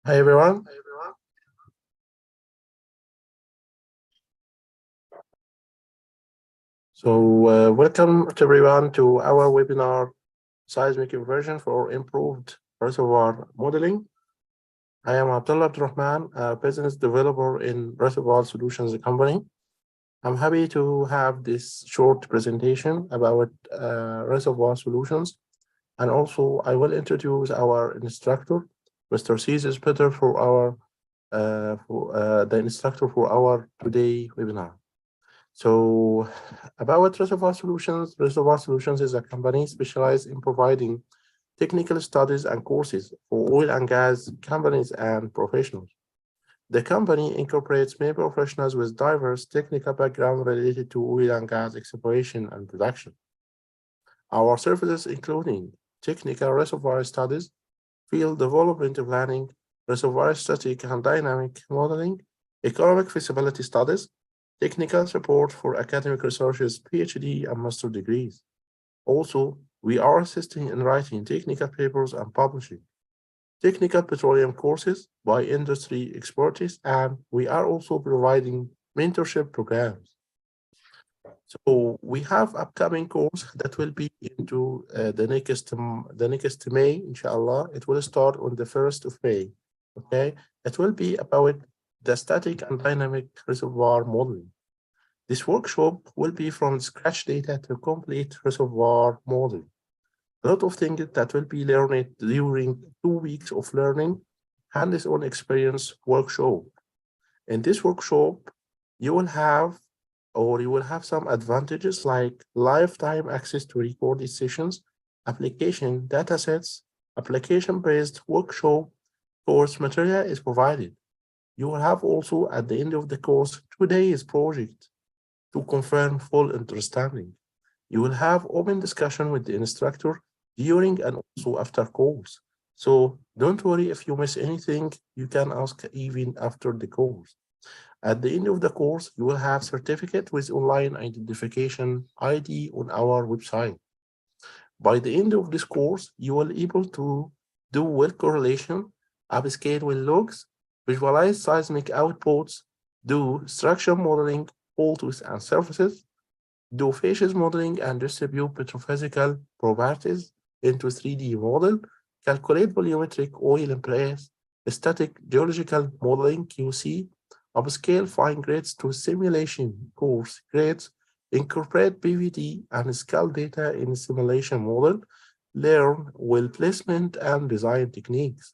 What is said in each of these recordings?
Hi everyone. Welcome to everyone to our webinar, Seismic Inversion for Improved Reservoir Modeling. I am Abdullah Abdurrahman, a business developer in Reservoir Solutions company. I'm happy to have this short presentation about reservoir solutions. And also, I will introduce our instructor, Mr. Caesar Peter, for the instructor for our today webinar. So about Reservoir Solutions is a company specialized in providing technical studies and courses for oil and gas companies and professionals. The company incorporates many professionals with diverse technical background related to oil and gas exploration and production. Our services including technical reservoir studies, field development planning, reservoir static and dynamic modeling, economic feasibility studies, technical support for academic researchers, PhD and master degrees. Also, we are assisting in writing technical papers and publishing technical petroleum courses by industry expertise, and we are also providing mentorship programs. So we have upcoming course that will be into the next May, inshallah. It will start on the 1st of May. Okay, it will be about the static and dynamic reservoir modeling. This workshop will be from scratch data to complete reservoir modeling. A lot of things that will be learned during 2 weeks of learning, hands-on experience workshop. In this workshop, you will have some advantages like lifetime access to recorded sessions, application datasets, application-based workshop course material is provided. You will have also at the end of the course 2 days project to confirm full understanding. You will have open discussion with the instructor during and also after course. So don't worry if you miss anything, you can ask even after the course. At the end of the course, you will have certificate with online identification ID on our website. By the end of this course, you will be able to do well correlation, upscale with logs, visualize seismic outputs, do structure modeling, faults and surfaces, do facies modeling and distribute petrophysical properties into 3D model, calculate volumetric oil in place, static geological modeling QC, upscale fine grades to simulation coarse grades, incorporate PVD and scale data in simulation model, learn well placement and design techniques,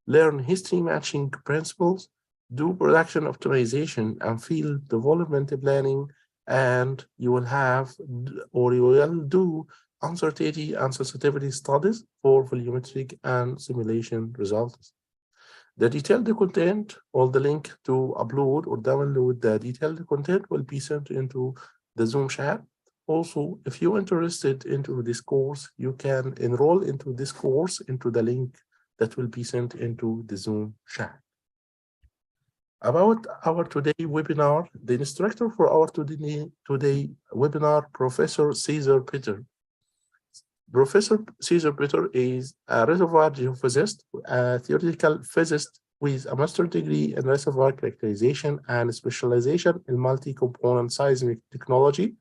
learn history matching principles, do production optimization and field development planning, and you will do uncertainty and sensitivity studies for volumetric and simulation results. The detailed content or the link to upload or download the detailed content will be sent into the Zoom chat. Also, if you're interested into this course, you can enroll into this course into the link that will be sent into the Zoom chat. About our today webinar, the instructor for our today webinar, Professor Caesar Peter. Professor Caesar Peter is a reservoir geophysicist, a theoretical physicist with a master's degree in reservoir characterization and specialization in multi-component seismic technology,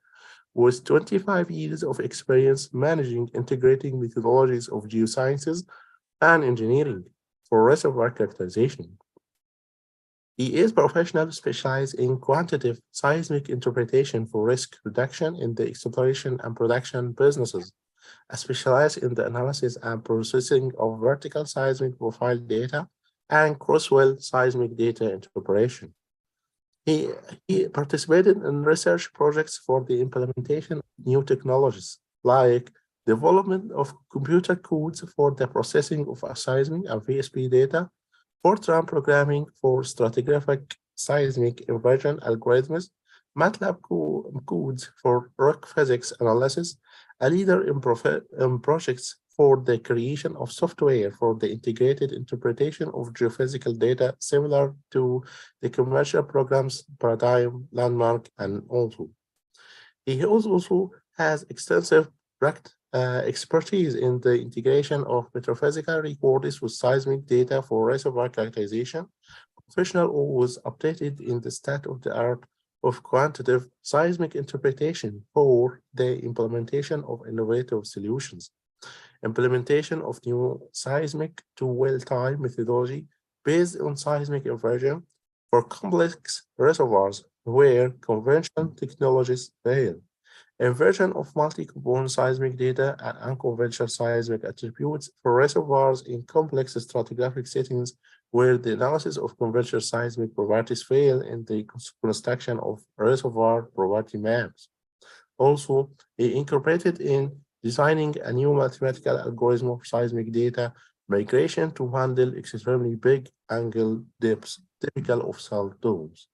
with 25 years of experience managing integrating methodologies of geosciences and engineering for reservoir characterization. He is professional specialized in quantitative seismic interpretation for risk reduction in the exploration and production businesses, specialized in the analysis and processing of vertical seismic profile data and cross-well seismic data interpretation. He participated in research projects for the implementation of new technologies, like development of computer codes for the processing of seismic and VSP data, Fortran programming for stratigraphic seismic inversion algorithms, MATLAB codes for rock physics analysis, a leader in projects for the creation of software for the integrated interpretation of geophysical data similar to the commercial programs Paradigm, Landmark, and also. He also has extensive expertise in the integration of petrophysical records with seismic data for reservoir characterization. Professional who was updated in the state-of-the-art of quantitative seismic interpretation for the implementation of innovative solutions. Implementation of new seismic to well-time methodology based on seismic inversion for complex reservoirs where conventional technologies fail. Inversion of multi-component seismic data and unconventional seismic attributes for reservoirs in complex stratigraphic settings where the analysis of conventional seismic properties fail in the construction of reservoir property maps. Also, he incorporated in designing a new mathematical algorithm of seismic data migration to handle extremely big angle depths typical of salt domes.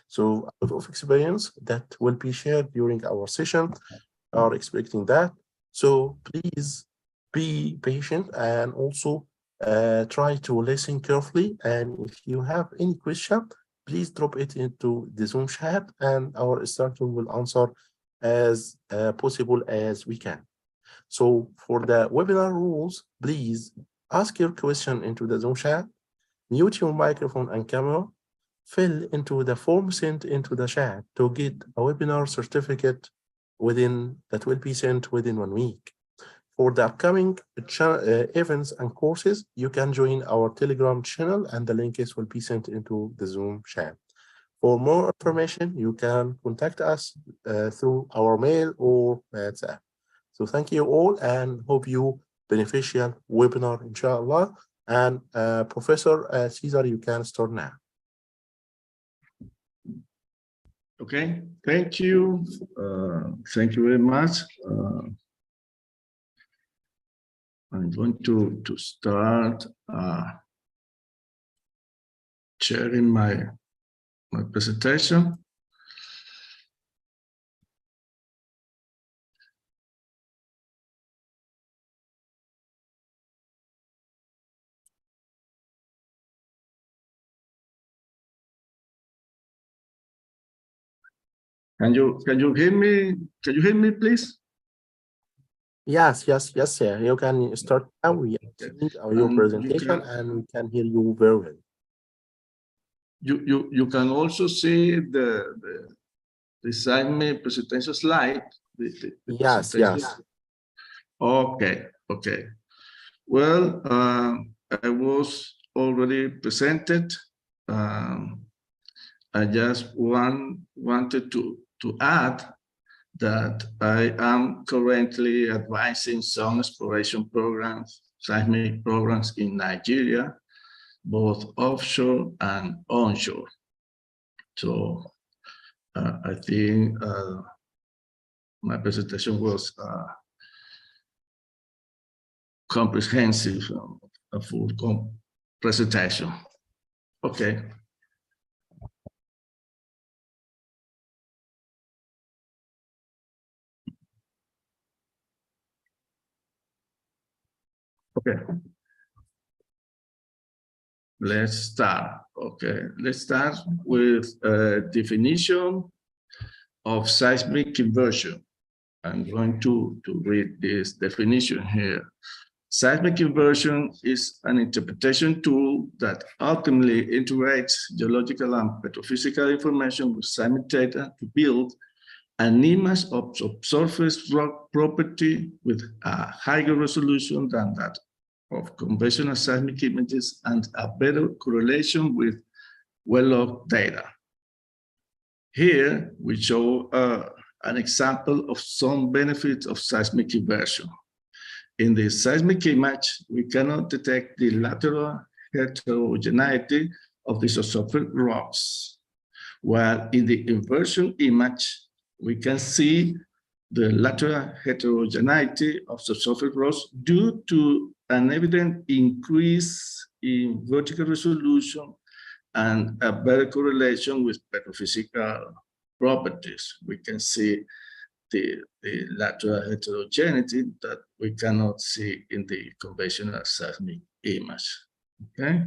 So a lot of experience that will be shared during our session are expecting that. So please be patient and also try to listen carefully. And if you have any question, please drop it into the Zoom chat and our instructor will answer as possible as we can. So for the webinar rules, please ask your question into the Zoom chat, mute your microphone and camera, fill into the form sent into the chat to get a webinar certificate that will be sent within 1 week. For the upcoming events and courses, you can join our Telegram channel and the links will be sent into the Zoom chat. For more information, you can contact us through our mail or WhatsApp. So thank you all and hope you beneficial webinar, inshallah. And Professor Cesar, you can start now. Okay, thank you. Thank you very much. I'm going to start sharing my presentation. Can you hear me? Can you hear me, please? Yes, sir. You can start now. We are seeing your presentation and we can hear you very well. You can also see the Seismic presentation slide. Yes. Okay. Well, I was already presented. I just wanted to add that I am currently advising some exploration programs, seismic programs in Nigeria, both offshore and onshore. So I think my presentation was comprehensive, a full presentation. Okay. Okay. Let's start. Okay, let's start with a definition of seismic inversion. I'm going to read this definition here. Seismic inversion is an interpretation tool that ultimately integrates geological and petrophysical information with seismic data to build an image of subsurface rock property with a higher resolution than that of conventional seismic images and a better correlation with well-logged data. Here, we show an example of some benefits of seismic inversion. In the seismic image, we cannot detect the lateral heterogeneity of the subsurface rocks, while in the inversion image, we can see the lateral heterogeneity of subsurface rocks due to an evident increase in vertical resolution and a better correlation with petrophysical properties. We can see the lateral heterogeneity that we cannot see in the conventional seismic image. Okay.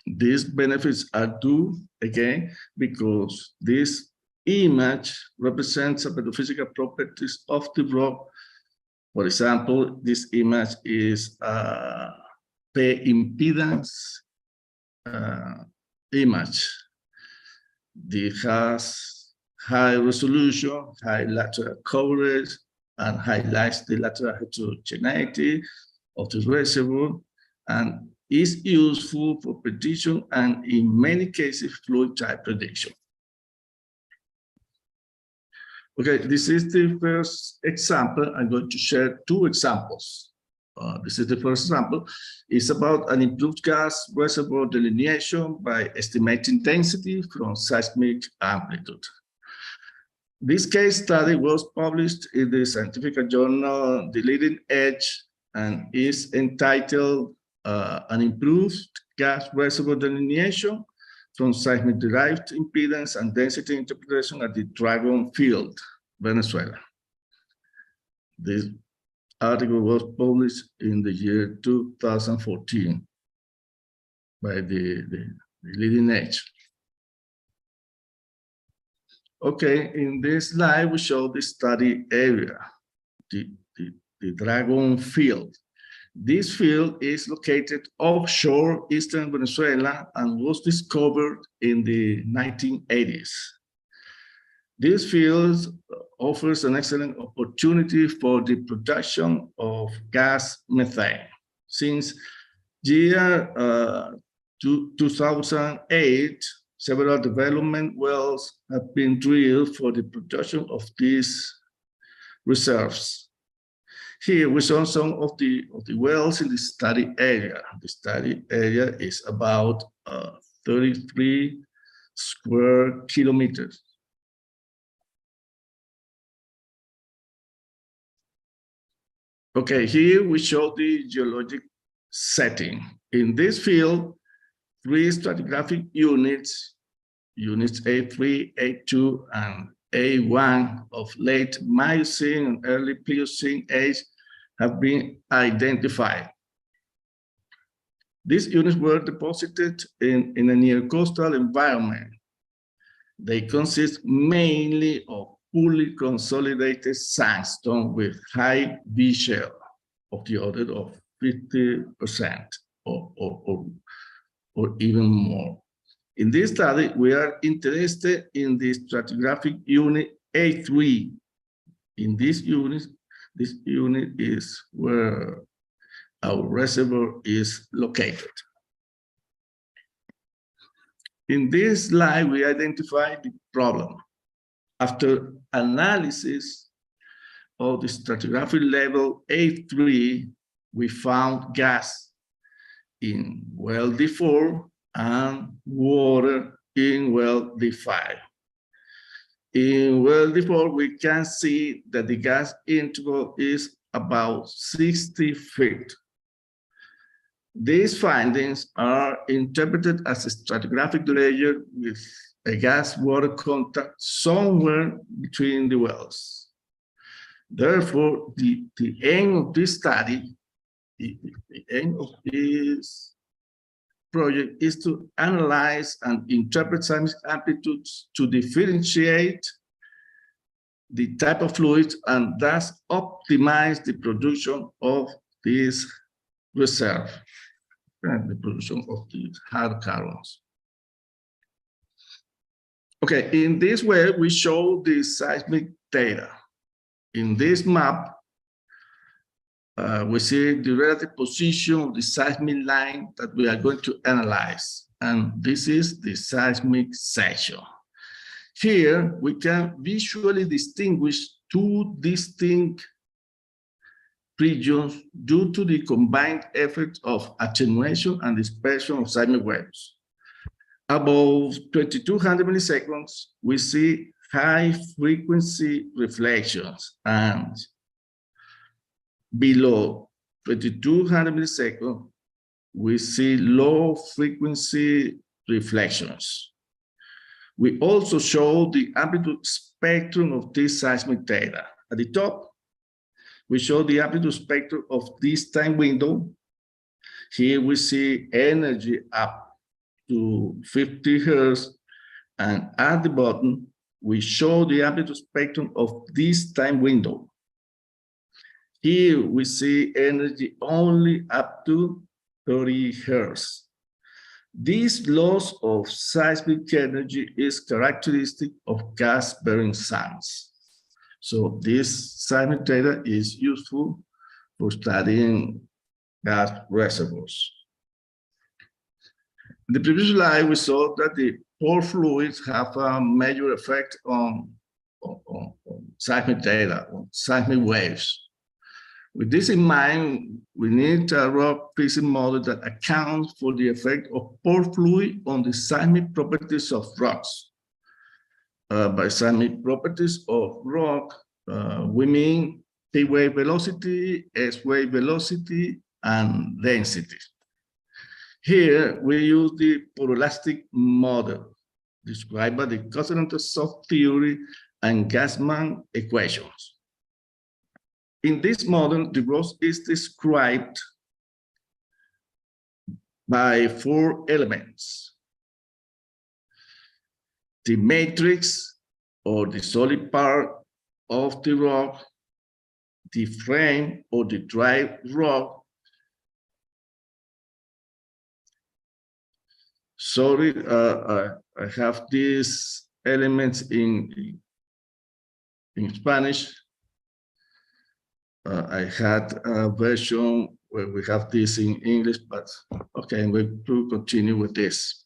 These benefits are due, again, because this image represents some of the physical properties of the rock. For example, this image is a P impedance image. It has high resolution, high lateral coverage, and highlights the lateral heterogeneity of the reservoir, and is useful for prediction and, in many cases, fluid type prediction. Okay, this is the first example. I'm going to share two examples. This is the first example. It's about an improved gas reservoir delineation by estimating density from seismic amplitude. This case study was published in the scientific journal The Leading Edge and is entitled An Improved Gas Reservoir Delineation from Seismic-Derived Impedance and Density Interpretation at the Dragon Field, Venezuela. This article was published in the year 2014 by the Leading Edge. Okay, in this slide, we show the study area, the Dragon Field. This field is located offshore eastern Venezuela and was discovered in the 1980s. This field offers an excellent opportunity for the production of gas methane. Since year 2008, several development wells have been drilled for the production of these reserves. Here we saw some of the wells in the study area. The study area is about 33 square kilometers. Okay, here we show the geologic setting. In this field, 3 stratigraphic units, units A3, A2, and A1 of late Miocene and early Pliocene age have been identified. These units were deposited in a near coastal environment. They consist mainly of fully consolidated sandstone with high V shell of the order of 50% or even more. In this study, we are interested in the stratigraphic unit A3. In this unit is where our reservoir is located. In this slide, we identify the problem. After analysis of the stratigraphic level A3, we found gas in well D4 and water in well D5. In well D4, we can see that the gas interval is about 60 feet. These findings are interpreted as a stratigraphic layer with a gas-water contact somewhere between the wells. Therefore, the aim of this study, the aim of this project is to analyze and interpret seismic amplitudes to differentiate the type of fluids and thus optimize the production of this reserve and the production of these hydrocarbons. Okay, in this way, we show the seismic data. In this map, we see the relative position of the seismic line that we are going to analyze. And this is the seismic section. Here, we can visually distinguish 2 distinct regions due to the combined effect of attenuation and dispersion of seismic waves. Above 2200 milliseconds, we see high frequency reflections, and below 2200 milliseconds, we see low frequency reflections. We also show the amplitude spectrum of this seismic data. At the top, we show the amplitude spectrum of this time window. Here we see energy up to 50 Hertz, and at the bottom, we show the amplitude spectrum of this time window. Here we see energy only up to 30 Hertz. This loss of seismic energy is characteristic of gas-bearing sands. So this seismic data is useful for studying gas reservoirs. In the previous slide, we saw that the pore fluids have a major effect on seismic data, on seismic waves. With this in mind, we need a rock physics model that accounts for the effect of pore fluid on the seismic properties of rocks. By seismic properties of rock, we mean P wave velocity, S wave velocity, and density. Here, we use the poroelastic model described by the Coulson-Soft theory and Gassman equations. In this model, the growth is described by 4 elements: the matrix, or the solid part of the rock, the frame, or the dry rock. Sorry, I have these elements in Spanish. I had a version where we have this in English, but okay, I'm going to continue with this.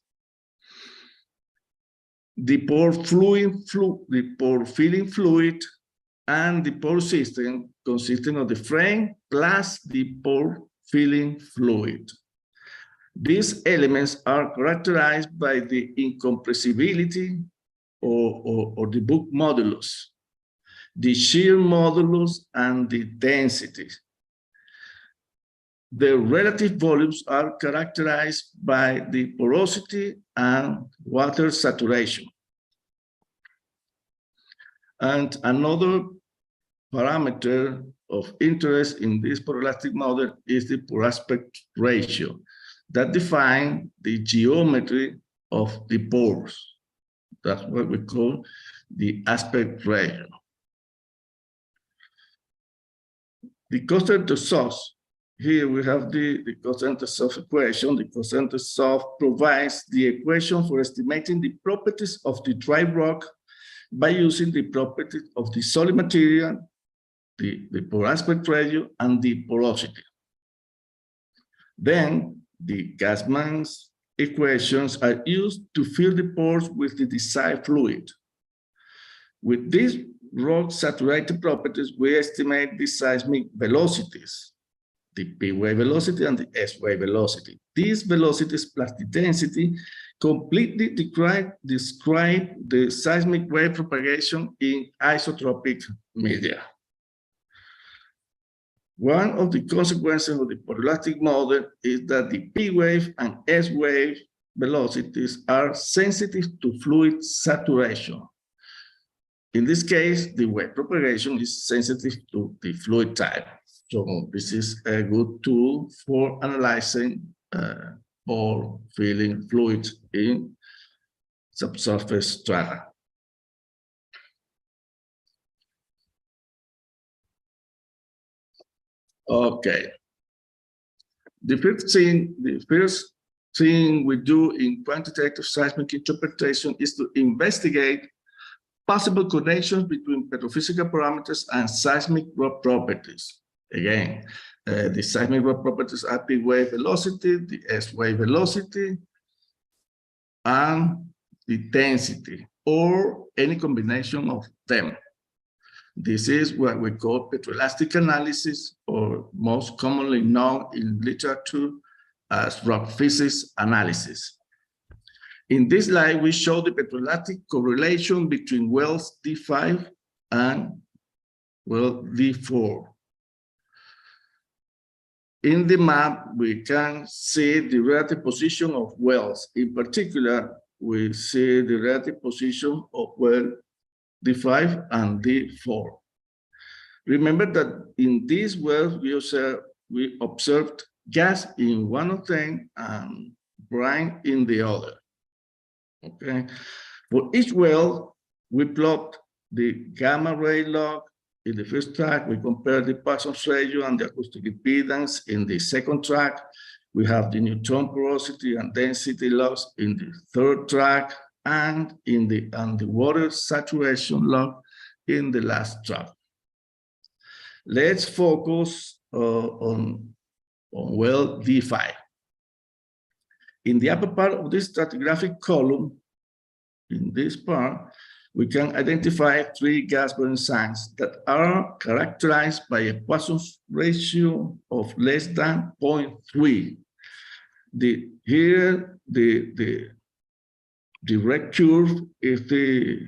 The pore filling fluid and the pore system consisting of the frame plus the pore filling fluid. These elements are characterized by the incompressibility or the book modulus, the shear modulus, and the density. The relative volumes are characterized by the porosity and water saturation. And another parameter of interest in this poroelastic model is the pore aspect ratio that defines the geometry of the pores. That's what we call the aspect ratio. The Coulson-Soft, here we have the Coulson-Soft equation. The Coulson-Soft provides the equation for estimating the properties of the dry rock by using the properties of the solid material, the pore aspect ratio, and the porosity. Then the Gassman's equations are used to fill the pores with the desired fluid. With these rock saturated properties, we estimate the seismic velocities, the P wave velocity and the S wave velocity. These velocities plus the density completely describe the seismic wave propagation in isotropic media. One of the consequences of the poroelastic model is that the P wave and S wave velocities are sensitive to fluid saturation. In this case, the wave propagation is sensitive to the fluid type. So this is a good tool for analyzing or filling fluids in subsurface strata. Okay. The first thing we do in quantitative seismic interpretation is to investigate possible connections between petrophysical parameters and seismic rock properties. Again, the seismic rock properties are P wave velocity, the S wave velocity, and the density, or any combination of them. This is what we call petroelastic analysis, or most commonly known in literature as rock physics analysis. In this slide, we show the petroelastic correlation between wells D5 and well D4. In the map, we can see the relative position of wells. In particular, we see the relative position of well D5 and D4. Remember that in these wells, we observed gas in one of them and brine in the other. Okay. For each well, we plot the gamma ray log in the first track. We compare the Poisson's ratio and the acoustic impedance in the second track. We have the neutron porosity and density loss in the third track, and in the water saturation log in the last track. Let's focus on well D5. In the upper part of this stratigraphic column, in this part, we can identify 3 gas-bearing sands that are characterized by a Poisson's ratio of less than 0.3. Here, the red curve is the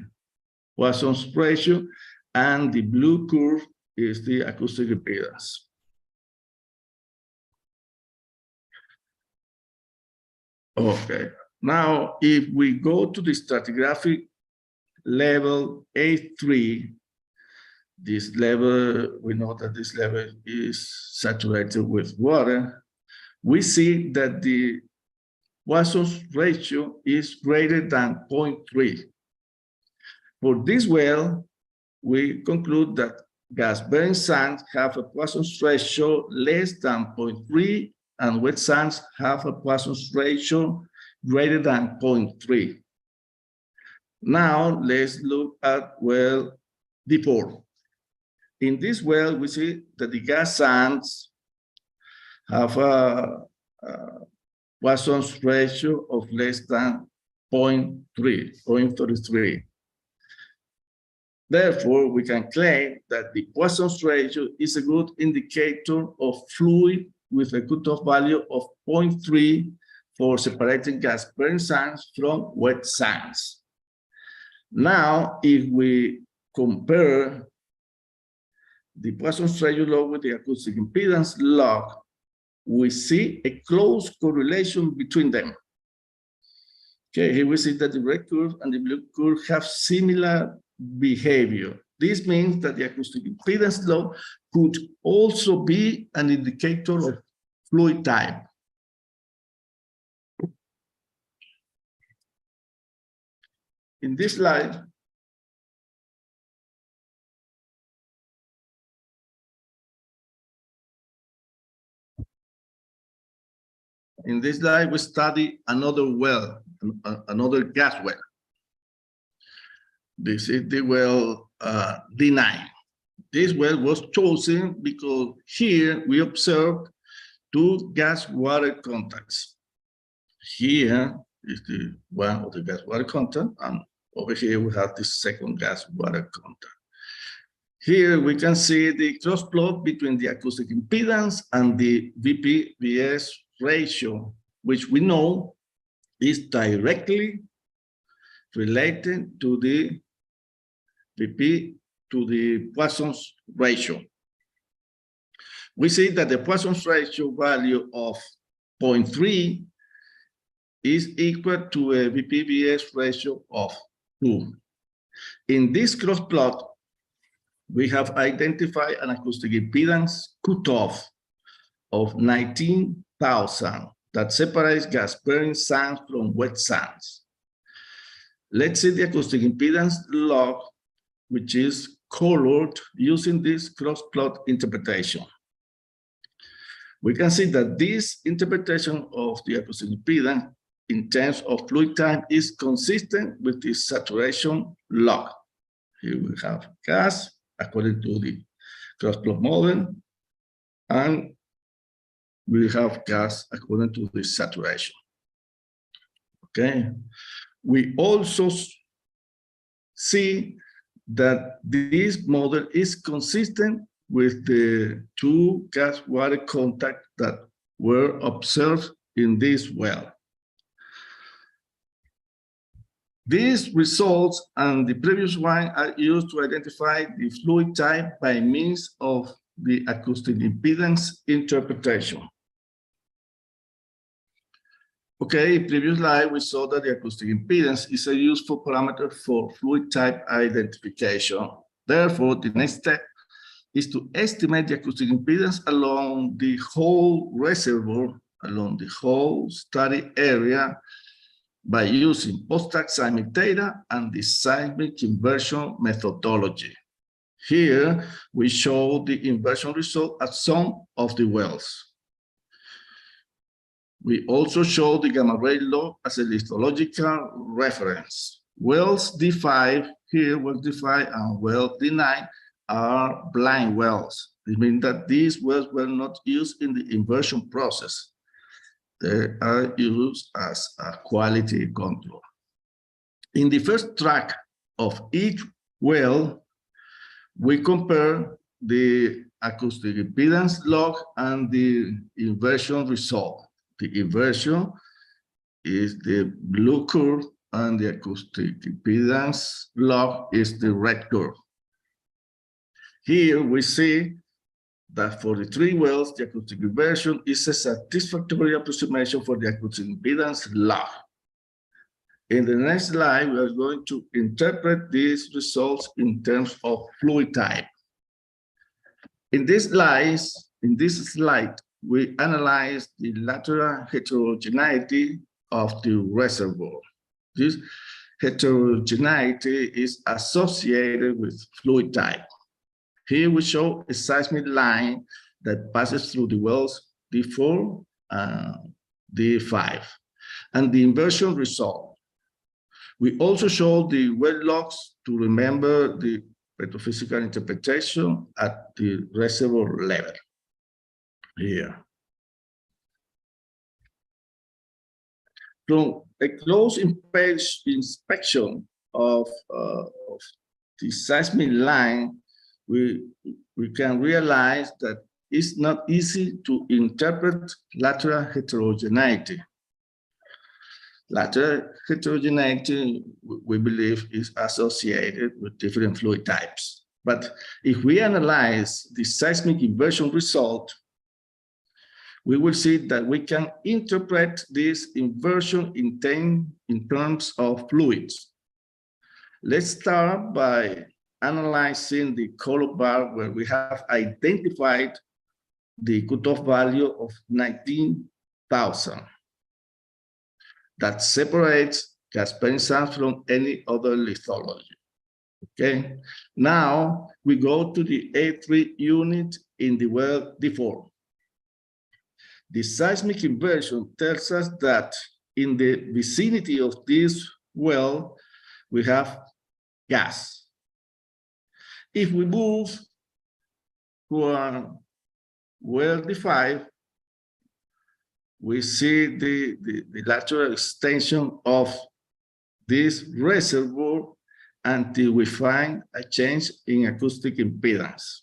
Poisson's ratio, and the blue curve is the acoustic impedance. Okay, now if we go to the stratigraphic level A3, this level, we know that this level is saturated with water. We see that the Poisson's ratio is greater than 0.3. For this well, we conclude that gas-bearing sands have a Poisson's ratio less than 0.3, and wet sands have a Poisson's ratio greater than 0.3. Now, let's look at well D4. In this well, we see that the gas sands have a Poisson's ratio of less than 0.33. Therefore, we can claim that the Poisson's ratio is a good indicator of fluid with a cutoff value of 0.3 for separating gas-bearing sands from wet sands. Now, if we compare the Poisson's ratio log with the acoustic impedance log, we see a close correlation between them. Okay, here we see that the red curve and the blue curve have similar behavior. This means that the acoustic impedance log could also be an indicator of fluid type. In this slide, we study another well, another gas well. This is the well D9. This well was chosen because here we observed 2 gas-water contacts. Here is the one of the gas-water contact, and over here we have the second gas-water contact. Here we can see the cross plot between the acoustic impedance and the VP-VS ratio, which we know is directly related to the VP to the Poisson's ratio. We see that the Poisson's ratio value of 0.3 is equal to a VP-VS ratio of 2. In this cross plot, we have identified an acoustic impedance cutoff of 19,000 that separates gas-bearing sands from wet sands. Let's see the acoustic impedance log, which is colored using this cross-plot interpretation. We can see that this interpretation of the acoustic impedance in terms of fluid type is consistent with the saturation log. Here we have gas according to the cross-plot model, and we have gas according to the saturation. Okay. We also see that this model is consistent with the 2 gas-water contacts that were observed in this well. These results and the previous one are used to identify the fluid type by means of the acoustic impedance interpretation. Okay, in previous slide, we saw that the acoustic impedance is a useful parameter for fluid type identification. Therefore, the next step is to estimate the acoustic impedance along the whole reservoir, along the whole study area, by using post-track seismic data and the seismic inversion methodology. Here, we show the inversion result at some of the wells. We also show the gamma ray log as a lithological reference. Wells D5, here wells D5 and well D9 are blind wells. It means that these wells were not used in the inversion process. They are used as a quality control. In the first track of each well, we compare the acoustic impedance log and the inversion result. The inversion is the blue curve and the acoustic impedance log is the red curve. Here we see that for the 3 wells, the acoustic inversion is a satisfactory approximation for the acoustic impedance log. In the next slide, we are going to interpret these results in terms of fluid type. In this slide, we analyze the lateral heterogeneity of the reservoir. This heterogeneity is associated with fluid type. Here we show a seismic line that passes through the wells D4 and D5, and the inversion result. We also show the well logs to remember the petrophysical interpretation at the reservoir level. Here. From a close inspection of the seismic line, we can realize that it's not easy to interpret lateral heterogeneity. Lateral heterogeneity, we believe, is associated with different fluid types. But if we analyze the seismic inversion result, we will see that we can interpret this inversion in terms of fluids. Let's start by analyzing the color bar where we have identified the cutoff value of 19,000. That separates gas-bearing sands from any other lithology. Okay, now we go to the A3 unit in the well D4. The seismic inversion tells us that in the vicinity of this well, we have gas. If we move to well D5, we see the lateral extension of this reservoir until we find a change in acoustic impedance.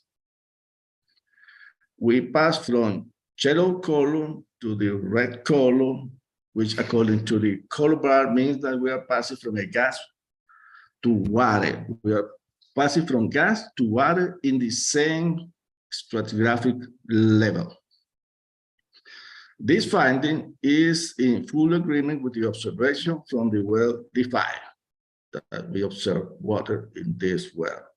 We pass from yellow color to the red color, which according to the color bar means that we are passing from a gas to water. We are passing from gas to water in the same stratigraphic level. This finding is in full agreement with the observation from the well D5 that we observe water in this well.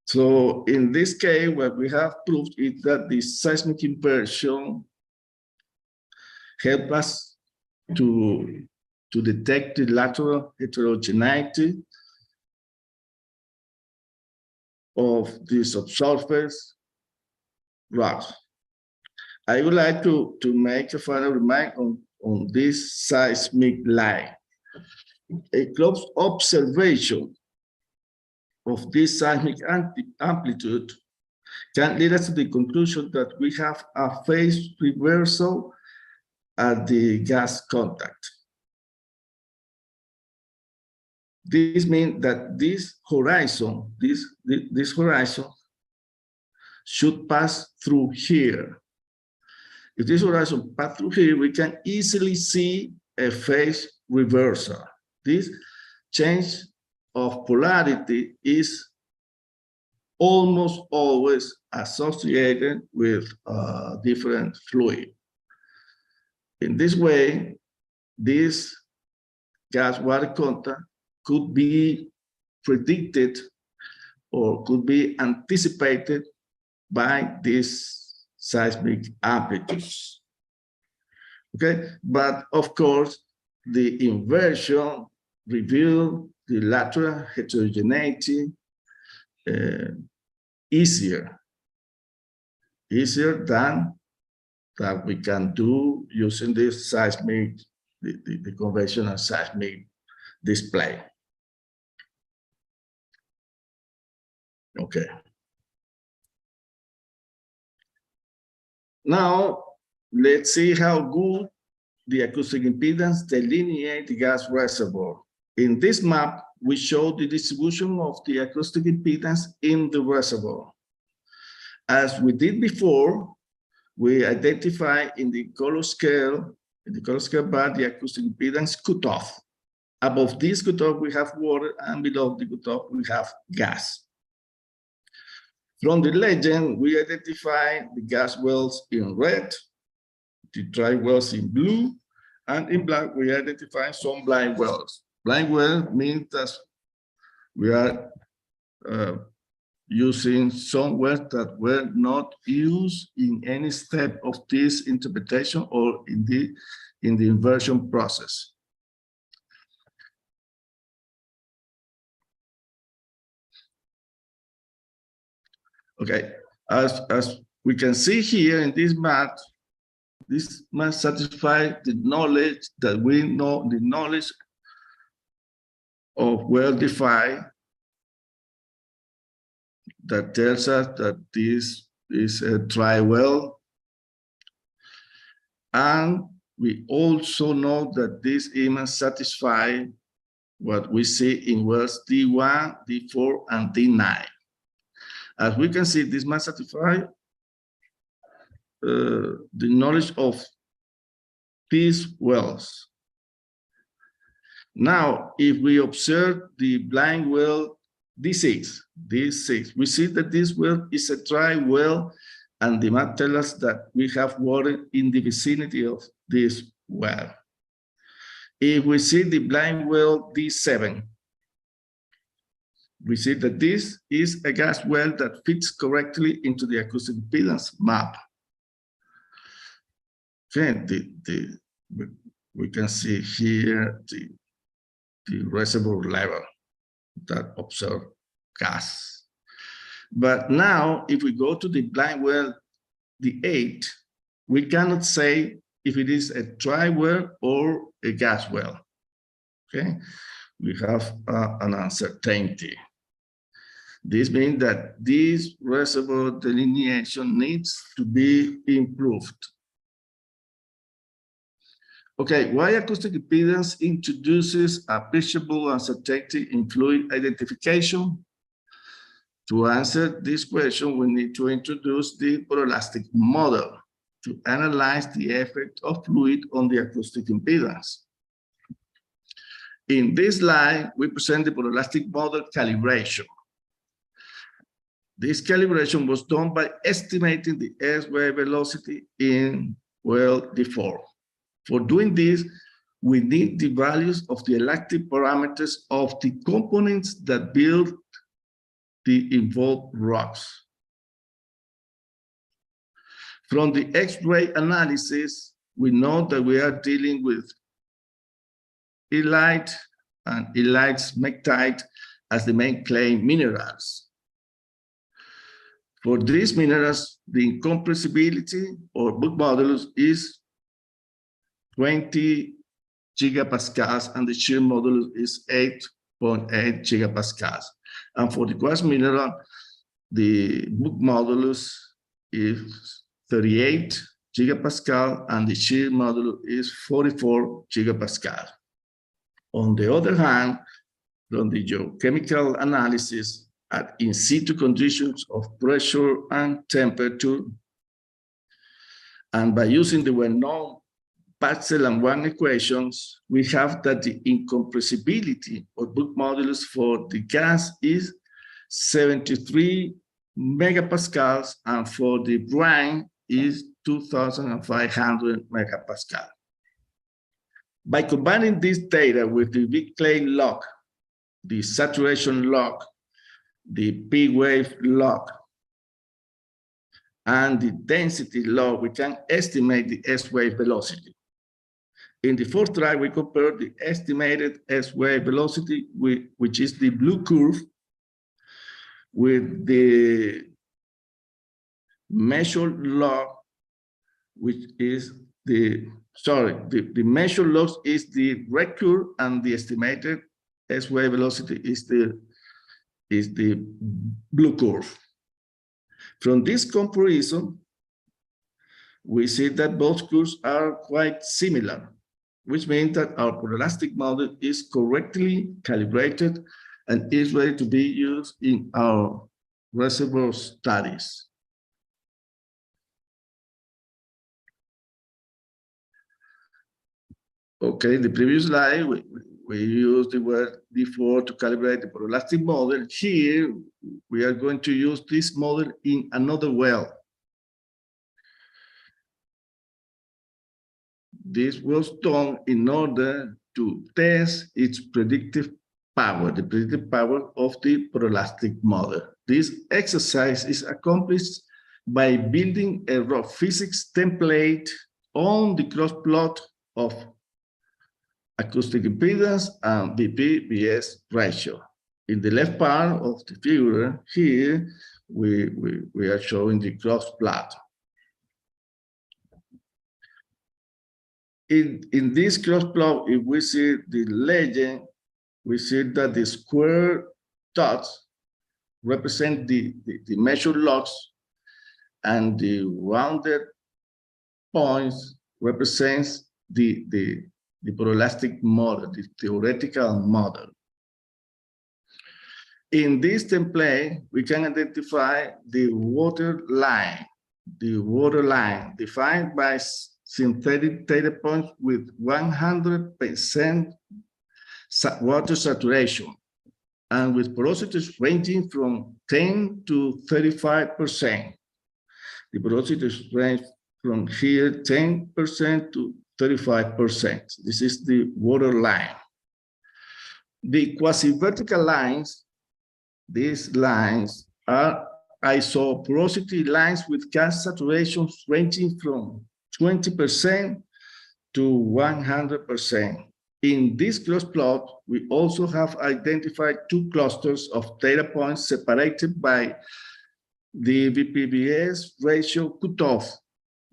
So in this case, what we have proved is that the seismic inversion helps us to detect the lateral heterogeneity of the subsurface rocks. I would like to make a final remark on this seismic line. A close observation of this seismic amplitude can lead us to the conclusion that we have a phase reversal at the gas contact. This means that this horizon, this horizon should pass through here. If this horizon passes through here, we can easily see a phase reversal. This change of polarity is almost always associated with different fluid. In this way, this gas-water contact could be predicted or could be anticipated by these seismic amplitudes. Okay, but of course, the inversion reveal the lateral heterogeneity easier than that we can do using this seismic, the conventional seismic display. Okay. Now, let's see how good the acoustic impedance delineate the gas reservoir. In this map, we show the distribution of the acoustic impedance in the reservoir. As we did before, we identify in the color scale bar, the acoustic impedance cutoff. Above this cutoff, we have water, and below the cutoff, we have gas. From the legend, we identify the gas wells in red, the dry wells in blue, and in black, we identify some blind wells. Blind well means that we are using some wells that were not used in any step of this interpretation or in the inversion process. Okay, as we can see here in this map, this must satisfy the knowledge that we know, the knowledge of well-defined that tells us that this is a dry well. And we also know that this image satisfies what we see in wells D1, D4, and D9. As we can see, this must satisfy the knowledge of these wells. Now, if we observe the blind well D6, we see that this well is a dry well, and the map tells us that we have water in the vicinity of this well. If we see the blind well D7, we see that this is a gas well that fits correctly into the acoustic impedance map. Okay, we can see here the reservoir level that observe gas. But now, if we go to the blind well, the 8, we cannot say if it is a dry well or a gas well. Okay, we have an uncertainty. This means that this reservoir delineation needs to be improved. Okay, why acoustic impedance introduces appreciable uncertainty in fluid identification? To answer this question, we need to introduce the porolastic model to analyze the effect of fluid on the acoustic impedance. In this slide, we present the porolastic model calibration. This calibration was done by estimating the S-wave velocity in well D4. For doing this, we need the values of the electric parameters of the components that build the involved rocks. From the X-ray analysis, we know that we are dealing with illite and illite smectite as the main clay minerals. For these minerals, the incompressibility or book modulus is 20 gigapascals and the shear modulus is 8.8 gigapascals. And for the quartz mineral, the book modulus is 38 gigapascal and the shear modulus is 44 gigapascal. On the other hand, from the geochemical analysis at in situ conditions of pressure and temperature, and by using the well-known Parcel and Wang equations, we have that the incompressibility or book modulus for the gas is 73 megapascals, and for the brine is 2,500 megapascal. By combining this data with the big clay log, the saturation log, the P wave log, and the density log, we can estimate the S wave velocity. In the fourth try, we compare the estimated S-wave velocity, which is the blue curve, with the measured log, which is the measured log is the red curve, and the estimated S-wave velocity is the blue curve. From this comparison, we see that both curves are quite similar, which means that our proelastic model is correctly calibrated and is ready to be used in our reservoir studies. Okay, the previous slide, we used the word D4 to calibrate the proelastic model. Here, we are going to use this model in another well. This was done in order to test its predictive power, the predictive power of the proelastic model. This exercise is accomplished by building a raw physics template on the cross plot of acoustic impedance and VP/VS ratio. In the left part of the figure here, we are showing the cross plot. In this cross plot, if we see the legend, we see that the square dots represent the measured logs, and the rounded points represents the proelastic model, the theoretical model. In this template, we can identify the water line defined by synthetic data points with 100% water saturation and with porosities ranging from 10 to 35%. The porosities range from here 10% to 35%. This is the water line. The quasi-vertical lines, these lines are isoporosity lines with gas saturations ranging from 20% to 100%. In this cross plot, we also have identified two clusters of data points separated by the VP/VS ratio cutoff,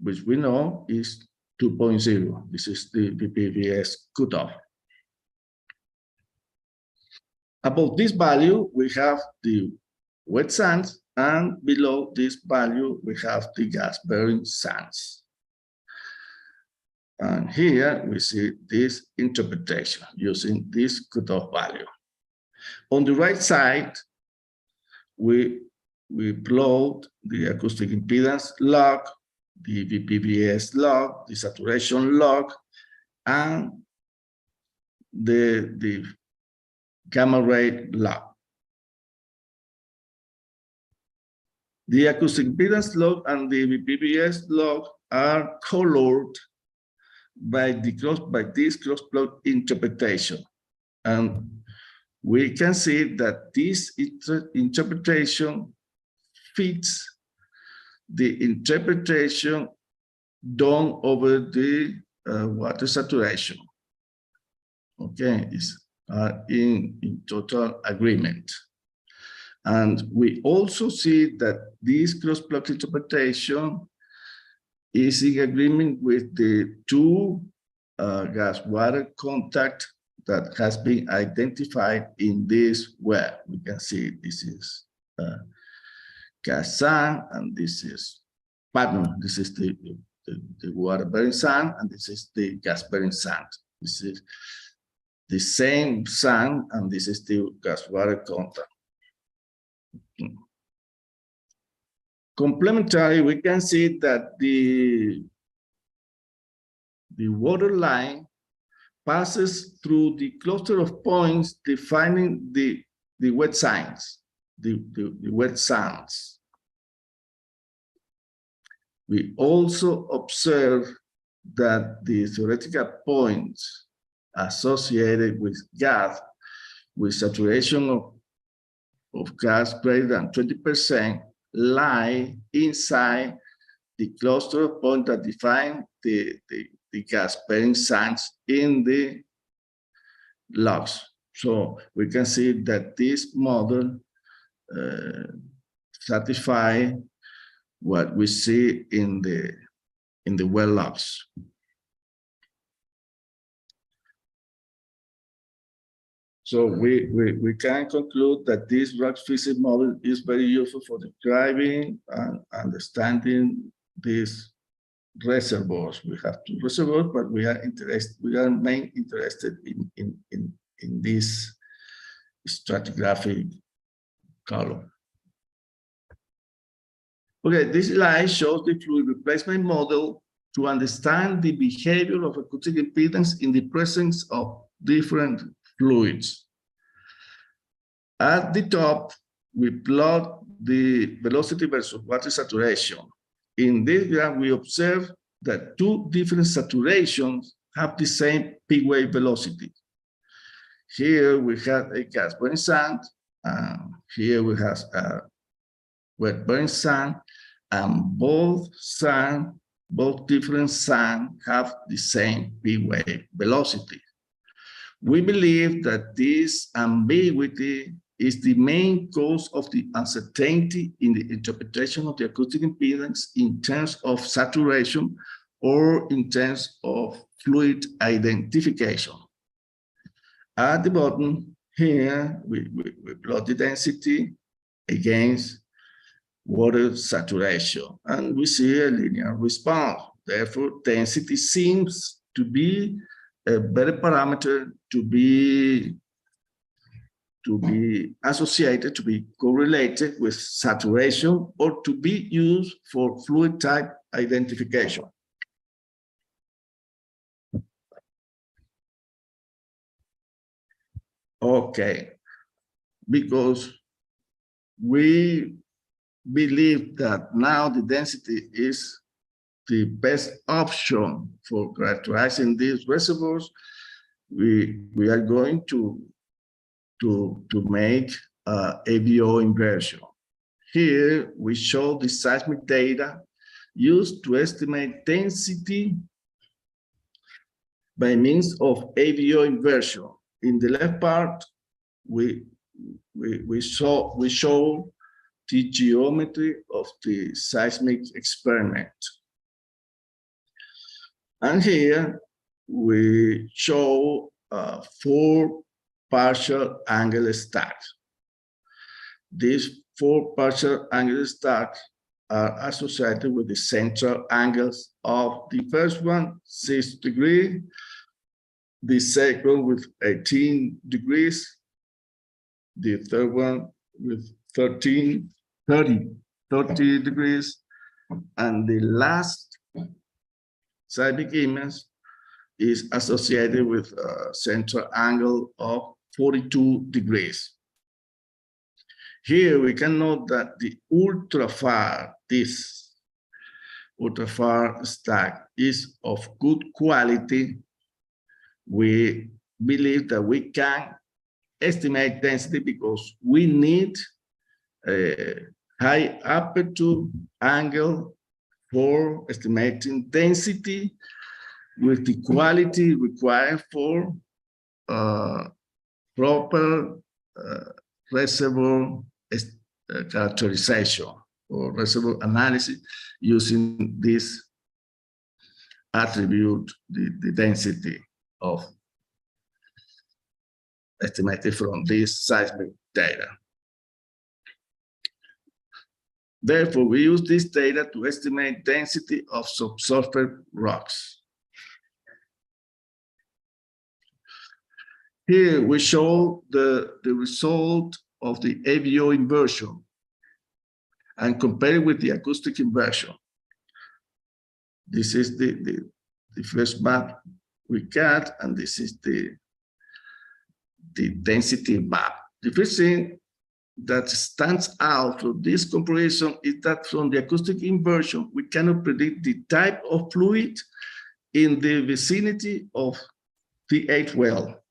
which we know is 2.0. This is the VP/VS cutoff. Above this value, we have the wet sands, and below this value, we have the gas-bearing sands. And here we see this interpretation using this cutoff value. On the right side, we plot the acoustic impedance log, the VP/VS log, the saturation log, and the gamma ray log. The acoustic impedance log and the VP/VS log are colored by this cross plot interpretation, and we can see that this interpretation fits the interpretation done over the water saturation. Okay, it's in total agreement. And we also see that this cross plot interpretation is in agreement with the two gas-water contact that has been identified in this well. We can see this is gas sand, and this is, pardon, this is the water-bearing sand, and this is the gas-bearing sand. This is the same sand, and this is the gas-water contact. Complementary, we can see that the water line passes through the cluster of points defining the wet sands, the wet sands. We also observe that the theoretical points associated with gas with saturation of gas greater than 20% lie inside the cluster of points that define the the gas-bearing sands in the logs. So we can see that this model satisfies what we see in the well logs. So we can conclude that this rock physics model is very useful for describing and understanding these reservoirs. We have two reservoirs, but we are mainly interested in this stratigraphic column. Okay, this slide shows the fluid replacement model to understand the behavior of acoustic impedance in the presence of different fluids. At the top, we plot the velocity versus water saturation. In this graph, we observe that two different saturations have the same peak wave velocity. Here we have a gas-bearing sand, here we have a wet-bearing sand, and both different sand have the same peak wave velocity. We believe that this ambiguity is the main cause of the uncertainty in the interpretation of the acoustic impedance in terms of saturation or in terms of fluid identification. At the bottom here, we plot the density against water saturation, and we see a linear response. Therefore, density seems to be a better parameter to be associated, to be correlated with saturation, or to be used for fluid type identification. Okay, because we believe that now the density is the best option for characterizing these reservoirs, we are going to make AVO inversion. Here we show the seismic data used to estimate density by means of AVO inversion. In the left part, we show the geometry of the seismic experiment. And here we show 4 partial angle stacks. These 4 partial angle stacks are associated with the central angles of the first one, 6 degrees, the second with 18 degrees, the third one with 30 degrees, and the last seismic image is associated with a central angle of 42 degrees. Here we can note that the this ultra-far stack is of good quality. We believe that we can estimate density because we need a high aperture angle for estimating density with the quality required for proper reservoir characterization or reservoir analysis using this attribute, the density of estimated from this seismic data. Therefore, we use this data to estimate density of subsurface rocks. Here we show the result of the AVO inversion and compare it with the acoustic inversion. This is the first map we got, and this is the density map. The first thing that stands out from this comparison is that from the acoustic inversion, we cannot predict the type of fluid in the vicinity of the 8th well,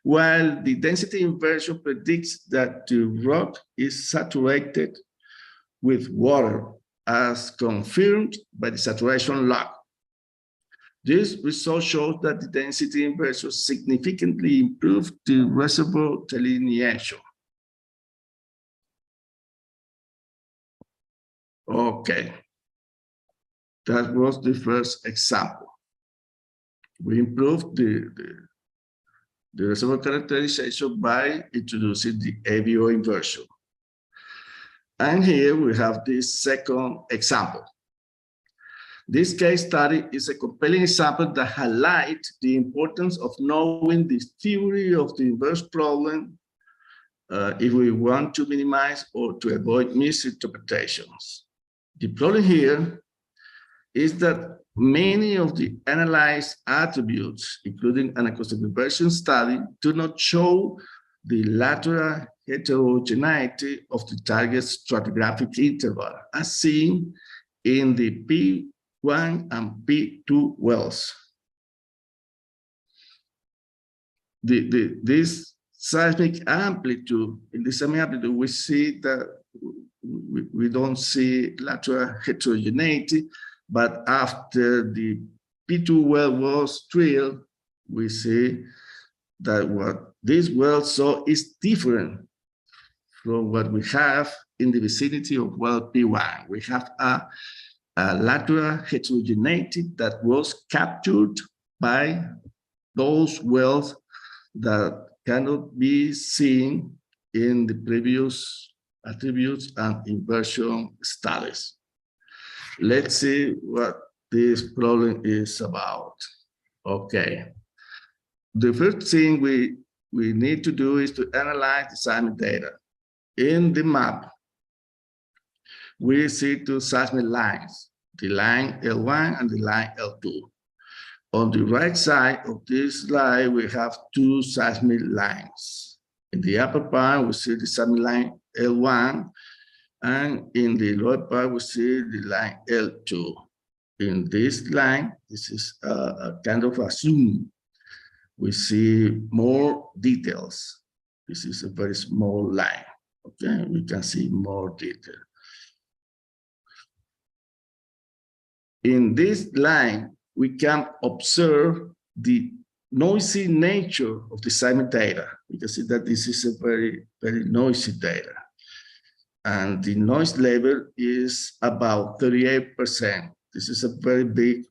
while the density inversion predicts that the rock is saturated with water, as confirmed by the saturation log. This result shows that the density inversion significantly improved the reservoir delineation. Okay, that was the first example. We improved the reservoir characterization by introducing the AVO inversion. And here we have this second example. This case study is a compelling example that highlights the importance of knowing the theory of the inverse problem if we want to minimize or to avoid misinterpretations. The problem here is that many of the analyzed attributes, including an acoustic inversion study, do not show the lateral heterogeneity of the target stratigraphic interval, as seen in the P1 and P2 wells. This seismic amplitude, in the seismic amplitude, we see that we don't see lateral heterogeneity, but after the P2 well was drilled, we see that what this well saw is different from what we have in the vicinity of well P1. We have a lateral heterogeneity that was captured by those wells that cannot be seen in the previous attributes and inversion studies. Let's see what this problem is about. Okay. The first thing we need to do is to analyze the seismic data. In the map, we see two seismic lines, the line L1 and the line L2. On the right side of this line, we have two seismic lines. In the upper part, we see the seismic line L1, and in the lower part, we see the line L2. In this line, this is a kind of a zoom. We see more details. This is a very small line. Okay, we can see more detail. In this line, we can observe the noisy nature of the seismic data. You can see that this is a very, very noisy data. And the noise level is about 38%. This is a very big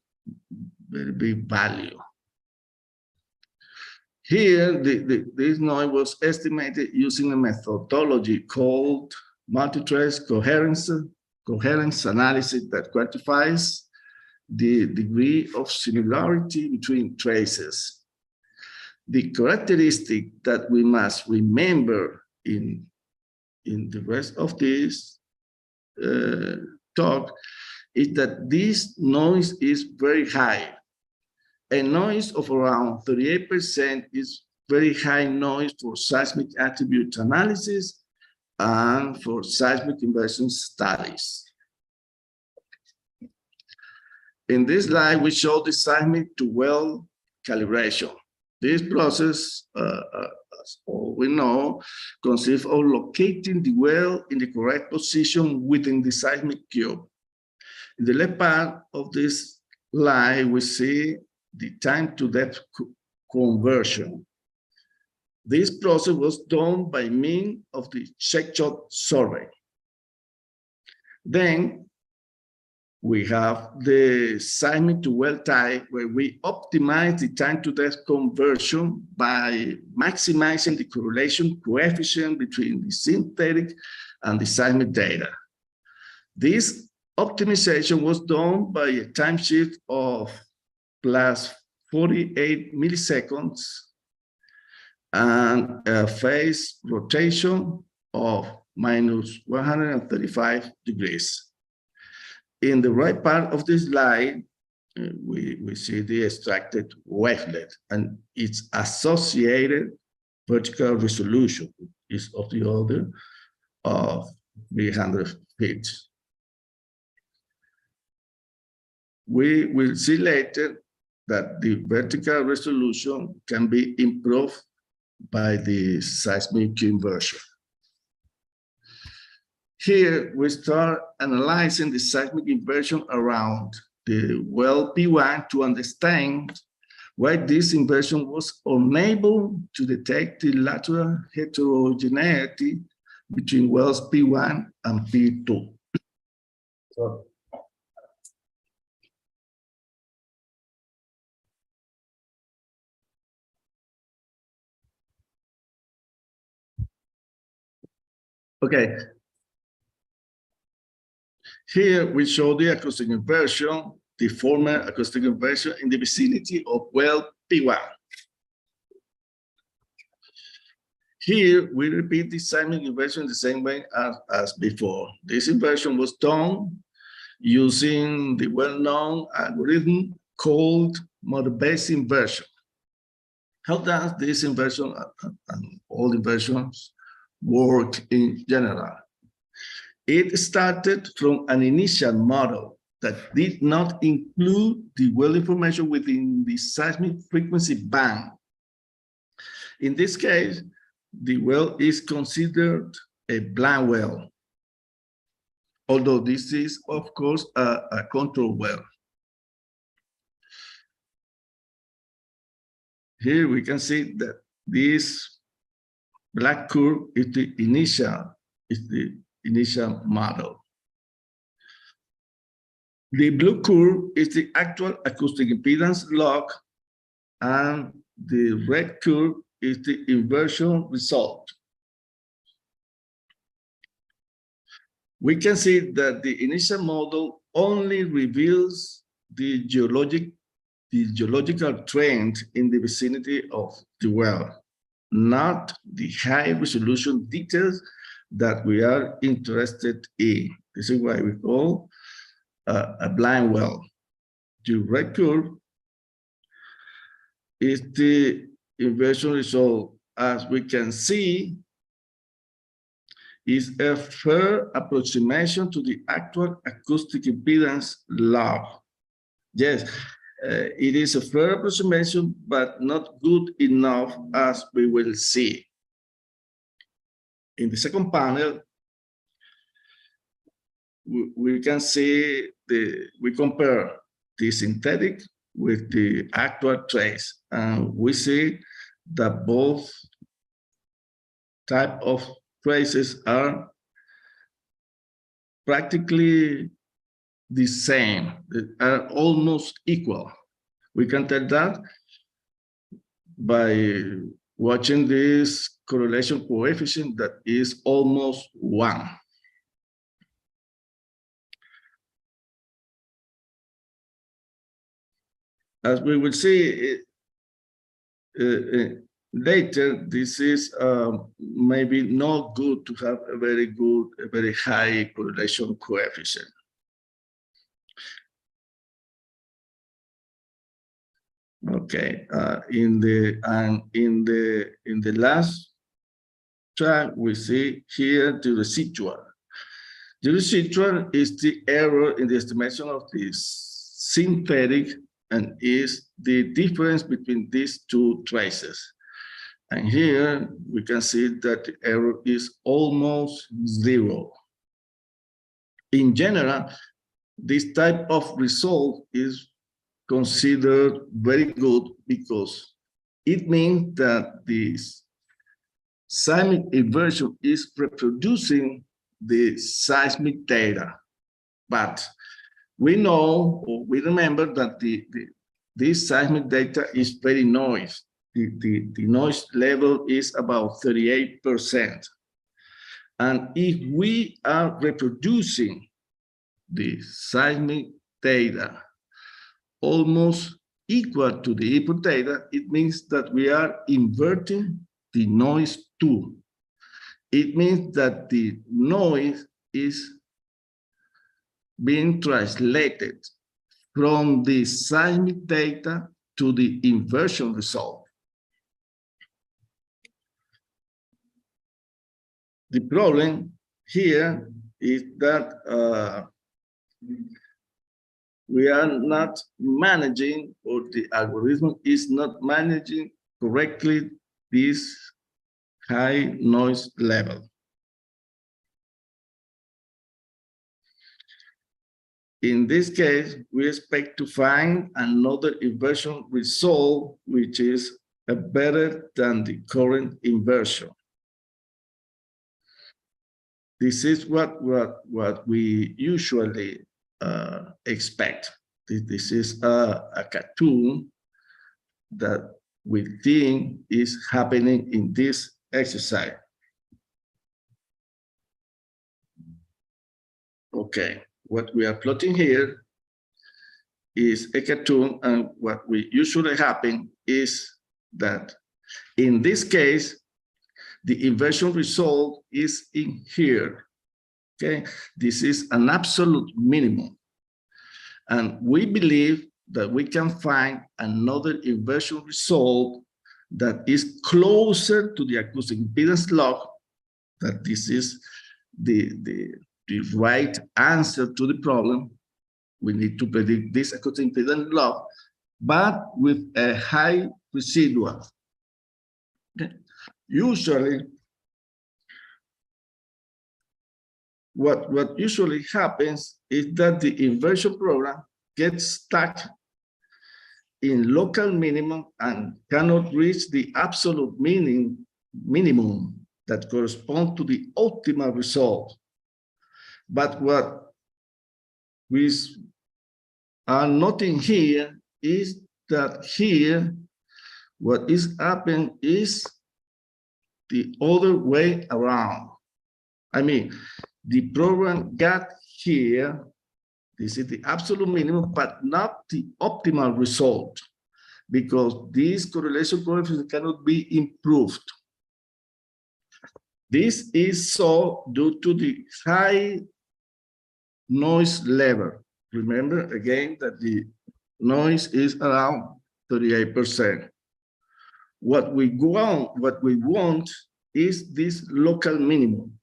value. Here, this noise was estimated using a methodology called multi-trace coherence analysis that quantifies the degree of similarity between traces. The characteristic that we must remember in the rest of this talk is that this noise is very high. A noise of around 38% is very high noise for seismic attribute analysis and for seismic inversion studies. In this slide, we show the seismic to well calibration. This process, as all we know, consists of locating the well in the correct position within the seismic cube. In the left part of this slide, we see the time to depth conversion. This process was done by means of the check shot survey. Then we have the seismic to well type, where we optimize the time to depth conversion by maximizing the correlation coefficient between the synthetic and the seismic data. This optimization was done by a time shift of plus 48 milliseconds and a phase rotation of minus 135 degrees. In the right part of this slide, we see the extracted wavelet and its associated vertical resolution is of the order of 300 feet. We will see later that the vertical resolution can be improved by the seismic inversion. Here, we start analyzing the seismic inversion around the well P1 to understand why this inversion was unable to detect the lateral heterogeneity between wells P1 and P2. So, okay. Here we show the acoustic inversion, the former acoustic inversion in the vicinity of well P1. Here we repeat the seismic inversion the same way as before. This inversion was done using the well-known algorithm called model-based inversion. How does this inversion and all inversions work in general? It started from an initial model that did not include the well information within the seismic frequency band. In this case, the well is considered a blind well, although this is, of course, a control well. Here we can see that this black curve is the initial model. The blue curve is the actual acoustic impedance log, and the red curve is the inversion result. We can see that the initial model only reveals the geological trend in the vicinity of the well, not the high resolution details that we are interested in. This is why we call a blind well. The red curve is the inversion result. As we can see, is a fair approximation to the actual acoustic impedance log. Yes, it is a fair approximation, but not good enough, as we will see. In the second panel, we can see we compare the synthetic with the actual trace, and we see that both type of traces are practically the same, they are almost equal. We can tell that by watching this correlation coefficient that is almost 1. As we will see later, this is maybe not good to have a very high correlation coefficient. Okay, in the last chart, we see here the residual. The residual is the error in the estimation of the synthetic, and is the difference between these two traces. And here we can see that the error is almost 0. In general, this type of result is considered very good because it means that this seismic inversion is reproducing the seismic data. But we know, or we remember, that this seismic data is very noisy. The noise level is about 38%. And if we are reproducing the seismic data almost equal to the input data, it means that we are inverting the noise too. It means that the noise is being translated from the seismic data to the inversion result. The problem here is that we are not managing, or the algorithm is not managing correctly this high noise level. In this case, we expect to find another inversion result, which is better than the current inversion. This is what we usually expect. This is a cartoon that we think is happening in this exercise. Okay, what we are plotting here is a cartoon, and what we usually happen is that in this case, the inversion result is in here. Okay, this is an absolute minimum. And we believe that we can find another inversion result that is closer to the acoustic impedance log, that this is the right answer to the problem. We need to predict this acoustic impedance log, but with a high residual. Okay. Usually, what usually happens is that the inversion program gets stuck in local minimum and cannot reach the absolute minimum that corresponds to the optimal result. But what we are noting here is that here, what is happening is the other way around. I mean, the program got here, this is the absolute minimum, but not the optimal result, because this correlation coefficient cannot be improved. This is so due to the high noise level. Remember again that the noise is around 38%. What we want is this local minimum.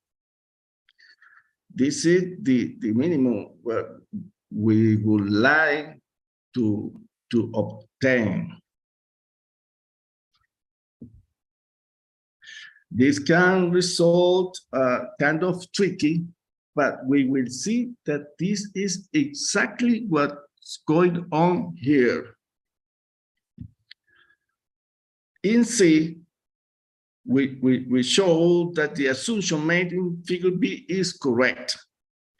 This is the minimum where we would like to obtain. This can result kind of tricky, but we will see that this is exactly what's going on here. In C, we show that the assumption made in figure B is correct.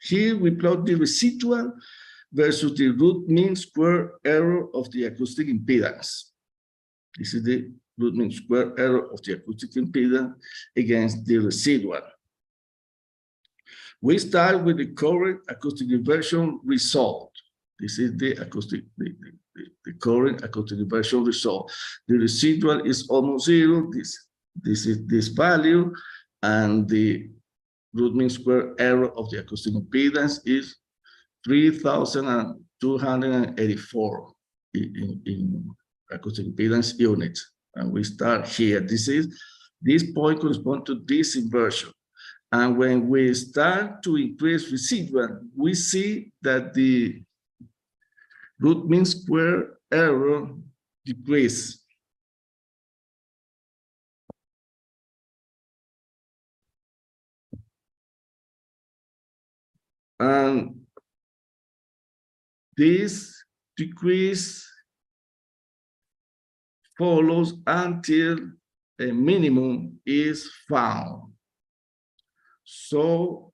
Here we plot the residual versus the root mean square error of the acoustic impedance. This is the root mean square error of the acoustic impedance against the residual. We start with the current acoustic inversion result. This is the current acoustic inversion result. The residual is almost zero. This is this value, and the root mean square error of the acoustic impedance is 3,284 in acoustic impedance units. And we start here. This point corresponds to this inversion. And when we start to increase residual, we see that the root mean square error decreases. And this decrease follows until a minimum is found. So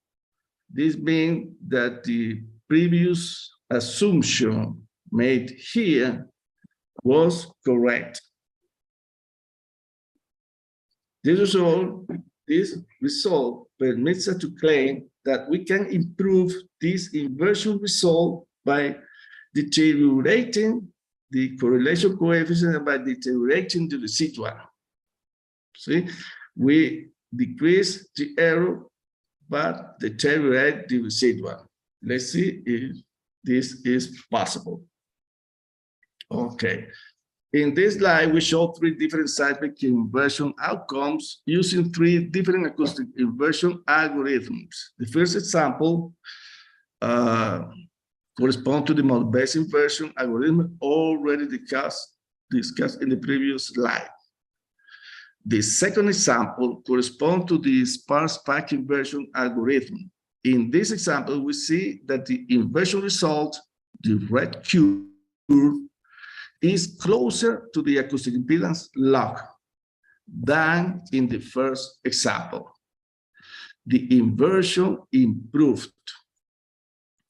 this means that the previous assumption made here was correct. This result permits us to claim that we can improve this inversion result by deteriorating the correlation coefficient and by deteriorating the residual. See, we decrease the error, but deteriorate the residual. Let's see if this is possible. Okay. In this slide, we show three different seismic inversion outcomes using three different acoustic inversion algorithms. The first example corresponds to the model-based inversion algorithm already discussed in the previous slide. The second example corresponds to the sparse pack inversion algorithm. in this example, we see that the inversion result, the red curve, is closer to the acoustic impedance log than in the first example. The inversion improved.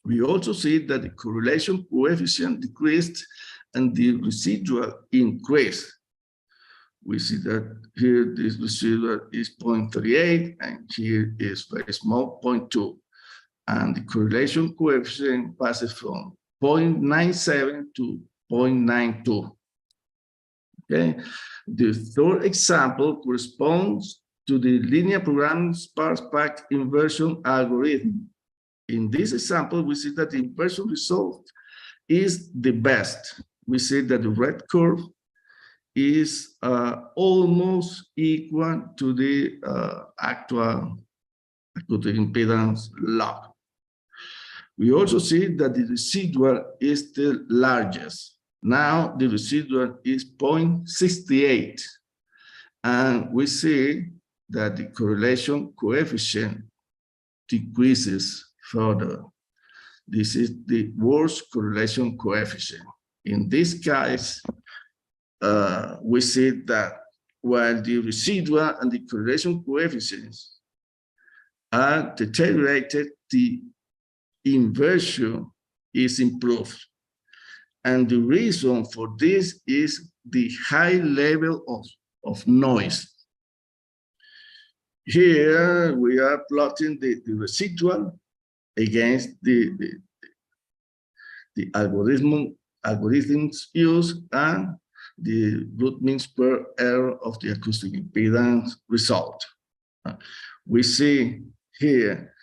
We also see that the correlation coefficient decreased and the residual increased. We see that here this residual is 0.38 and here is very small, 0.2. And the correlation coefficient passes from 0.97 to 0.92. Okay, the third example corresponds to the linear programming sparse path inversion algorithm. In this example, we see that the inversion result is the best. We see that the red curve is almost equal to the actual acoustic impedance log. We also see that the residual is the largest. Now the residual is 0.68. And we see that the correlation coefficient decreases further. This is the worst correlation coefficient. In this case, we see that while the residual and the correlation coefficients are deteriorated, the inversion is improved. And the reason for this is the high level of noise. Here we are plotting the residual against the algorithms used and the root mean square error of the acoustic impedance result. We see here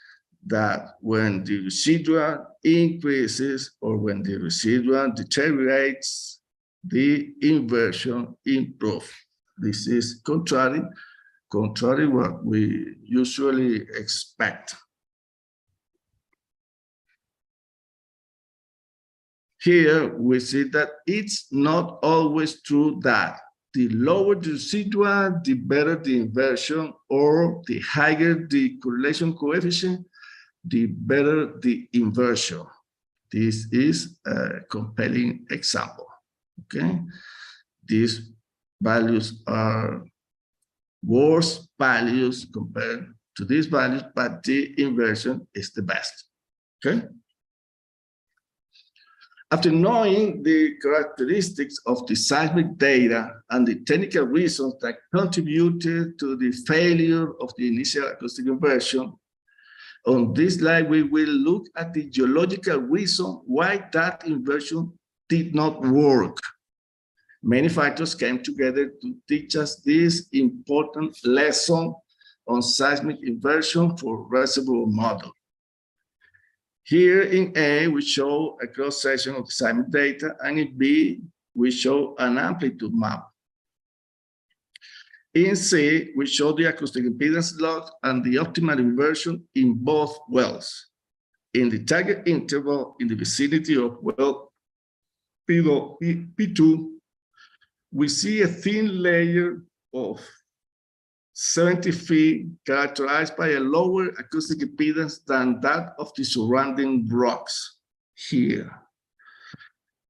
that when the residual increases or when the residual deteriorates, the inversion improves. This is contrary what we usually expect. Here we see that it's not always true that the lower the residual, the better the inversion, or the higher the correlation coefficient, the better the inversion. This is a compelling example, okay? These values are worse values compared to these values, but the inversion is the best, okay? After knowing the characteristics of the seismic data and the technical reasons that contributed to the failure of the initial acoustic inversion, on this slide, we will look at the geological reason why that inversion did not work. Many factors came together to teach us this important lesson on seismic inversion for reservoir model. Here in A, we show a cross-section of the seismic data, and in B, we show an amplitude map. In C, we show the acoustic impedance log and the optimal inversion in both wells. In the target interval in the vicinity of well P2, we see a thin layer of 70 feet characterized by a lower acoustic impedance than that of the surrounding rocks here.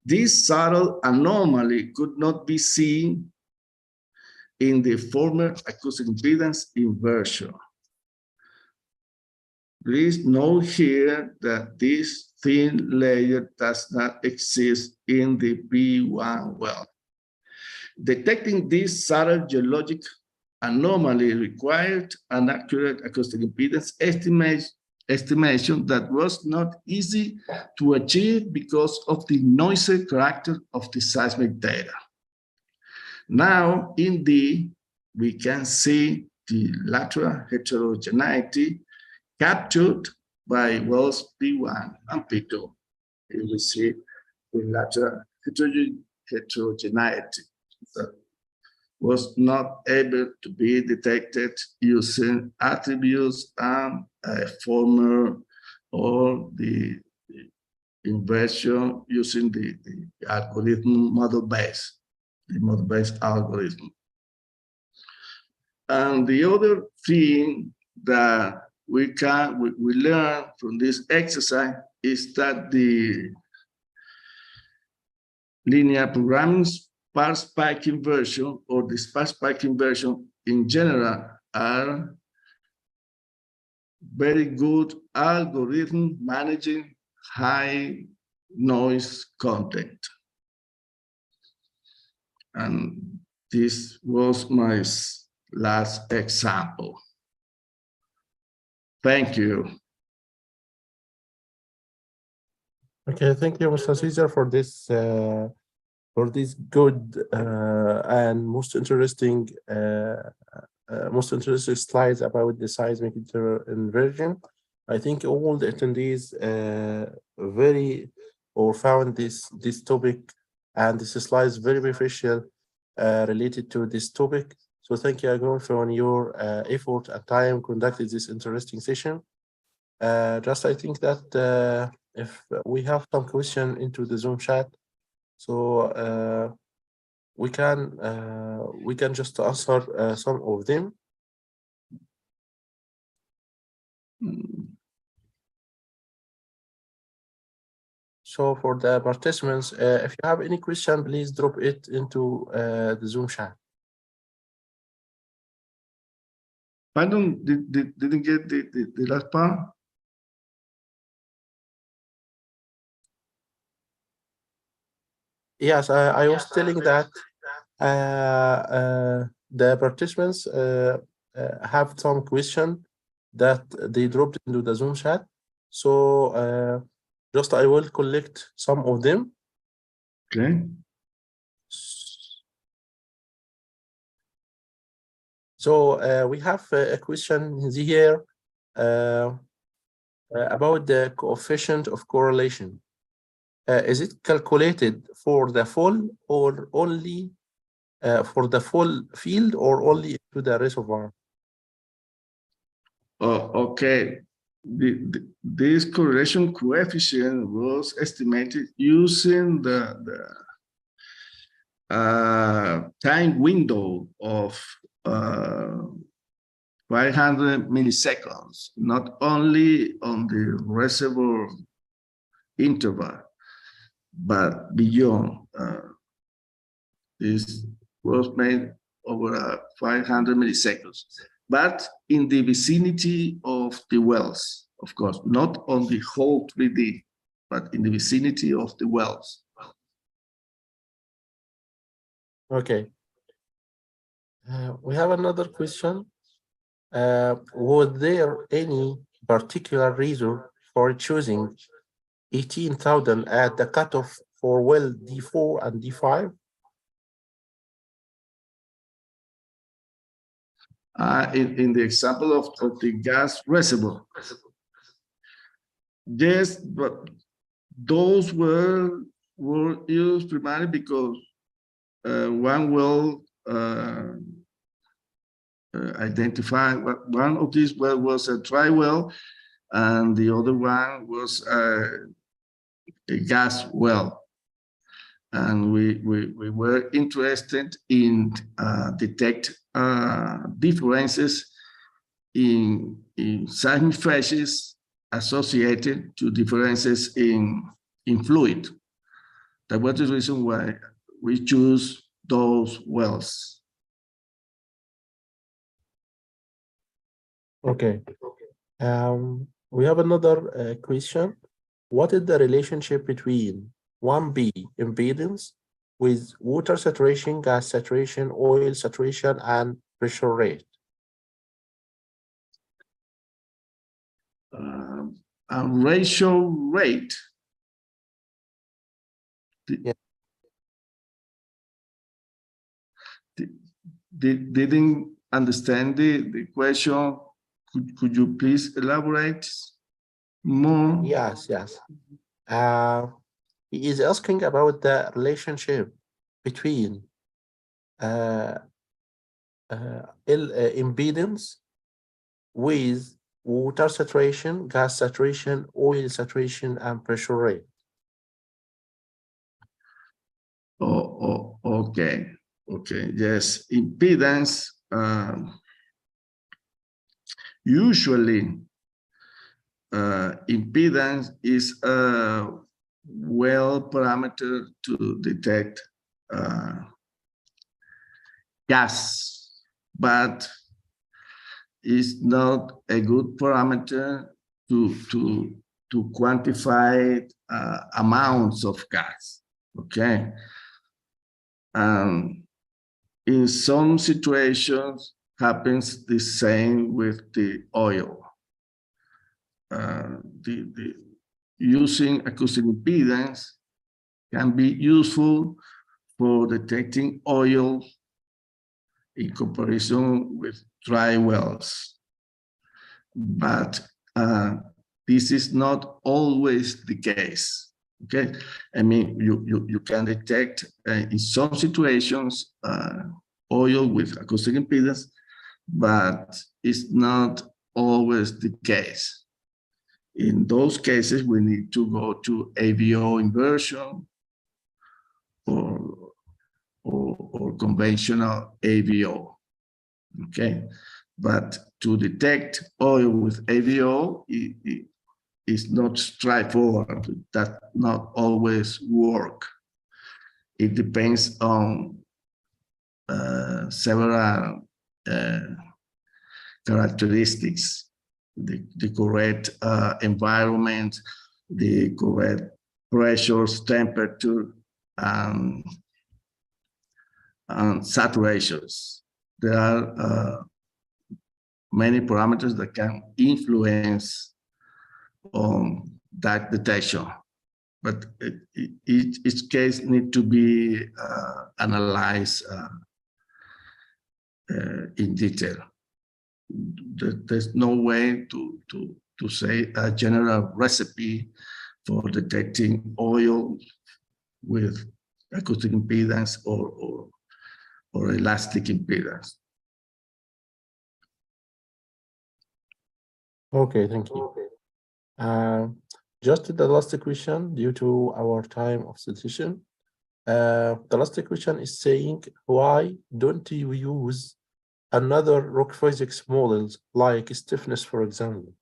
This subtle anomaly could not be seen in the former acoustic impedance inversion. Please note here that this thin layer does not exist in the P1 well. Detecting this subtle geologic anomaly required an accurate acoustic impedance estimation that was not easy to achieve because of the noisy character of the seismic data. Now in D, we can see the lateral heterogeneity captured by wells P1 and P2. Here we see the lateral heterogeneity that was not able to be detected using attributes and a former or the inversion using the algorithm model-based, the model-based algorithm. And the other thing that we learn from this exercise is that the linear programming sparse spike inversion or the sparse spike inversion in general are very good algorithm managing high noise content. And this was my last example. Thank you. Okay, thank you, Mr. Caesar, for this good and most interesting slides about the seismic inversion. I think all the attendees found this topic and this slides very beneficial related to this topic. So thank you again for your effort and time conducted this interesting session. Just I think that if we have some question into the Zoom chat, so we can just answer some of them. So for the participants, if you have any question, please drop it into the Zoom chat. Pardon, didn't get the last part. Yes, I was telling that the participants have some question that they dropped into the Zoom chat. So just I will collect some of them. Okay. So we have a question here about the coefficient of correlation. Is it calculated for the full or only for the full field or only to the reservoir? Okay. This correlation coefficient was estimated using the time window of 500 milliseconds, not only on the reservoir interval, but beyond. This was made over 500 milliseconds, but in the vicinity of the wells, of course, not on the whole 3D, but in the vicinity of the wells. Okay. We have another question. Was there any particular reason for choosing 18,000 at the cutoff for well D4 and D5? In the example of the gas reservoir. Yes, but those were used primarily because one well identified one of these well was a dry well, and the other one was a gas well. And we were interested in detect differences in seismic phases associated to differences in fluid. That was the reason why we choose those wells. Okay. We have another question. What is the relationship between 1B impedance with water saturation, gas saturation, oil saturation, and pressure rate? A ratio rate. Yeah. Didn't understand the question. Could you please elaborate more? Yes. He is asking about the relationship between impedance with water saturation, gas saturation, oil saturation, and pressure rate. Okay. Yes, impedance usually impedance is a well parameter to detect gas, but is not a good parameter to quantify amounts of gas. Okay. In some situations, happens the same with the oil. Using acoustic impedance can be useful for detecting oil in comparison with dry wells. But this is not always the case. Okay, I mean, you can detect in some situations oil with acoustic impedance, but it's not always the case. In those cases, we need to go to AVO inversion or conventional AVO. Okay, but to detect oil with AVO, it is not straightforward. That not always work. It depends on several characteristics, the correct environment, the correct pressures, temperature, and saturations. There are many parameters that can influence on that detection, but each case needs to be analyzed in detail. There's no way to say a general recipe for detecting oil with acoustic impedance or elastic impedance. Okay, thank you. Just the last question due to our time of the session. The last question is saying, why don't you use another rock physics models like stiffness, for example?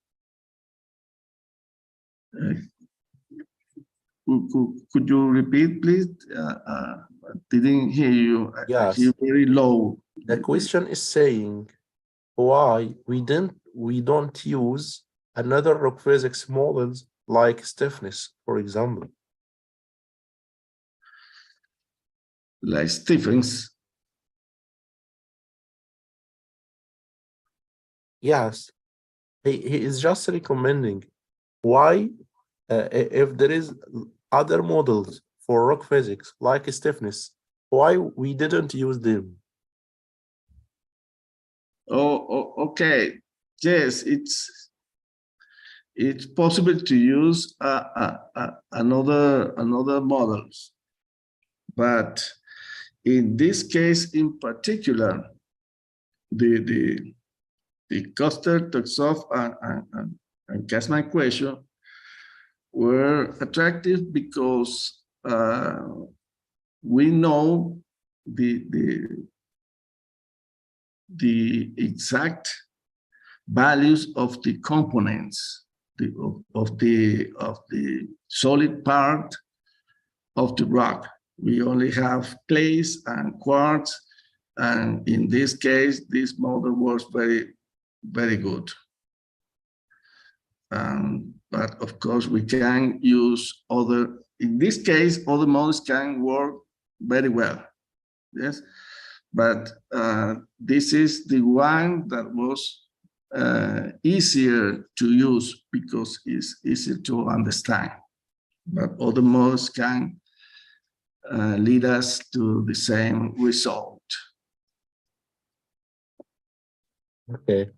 Could you repeat, please? I didn't hear you. Yes. I hear very low. The question is saying, why we don't use another rock physics models like stiffness, for example? Like stiffness? Yes, he is just recommending why, if there is other models for rock physics like stiffness, why we didn't use them? Oh, okay. Yes, it's possible to use another models, but in this case in particular, the Koster, Toksov, and Kasman equation were attractive because we know the exact values of the components of the solid part of the rock. We only have clays and quartz, and in this case, this model was very, very good. But of course, we can use other. In this case, other models can work very well. Yes, but this is the one that was easier to use because it's easier to understand. But other models can lead us to the same result. Okay,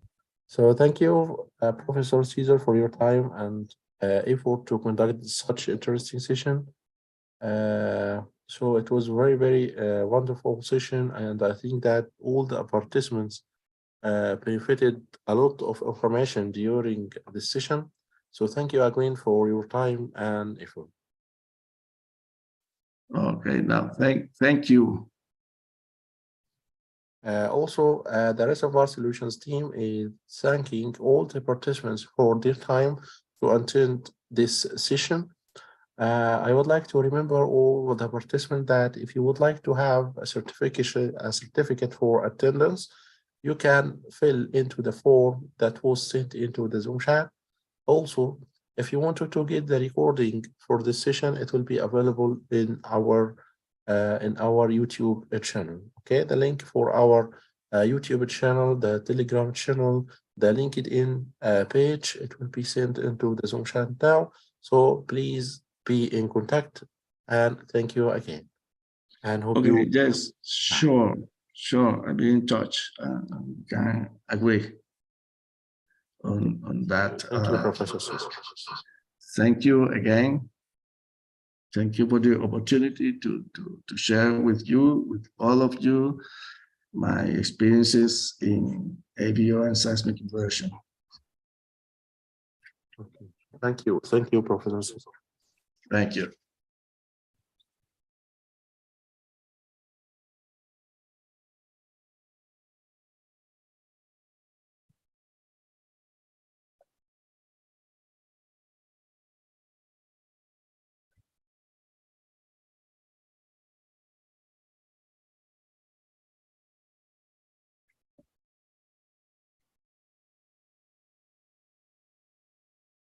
so thank you, Professor Caesar, for your time and effort to conduct such interesting session. So it was very, very wonderful session, and I think that all the participants benefited a lot of information during this session. So thank you again for your time and effort. Okay, now thank you. Also, the Reservoir Solutions team is thanking all the participants for their time to attend this session. I would like to remember all the participants that if you would like to have a certificate for attendance, you can fill into the form that was sent into the Zoom chat. Also, if you wanted to get the recording for this session, it will be available in our YouTube channel. Okay, the link for our YouTube channel, the Telegram channel, the LinkedIn page, it will be sent into the Zoom chat now. So please be in contact, and thank you again. And hope you. Yes, sure. I'll be in touch. Can agree on that. Thank you, Professor. Thank you again. Thank you for the opportunity to share with you, with all of you, my experiences in AVO and seismic inversion. Okay. Thank you, Professor. Thank you.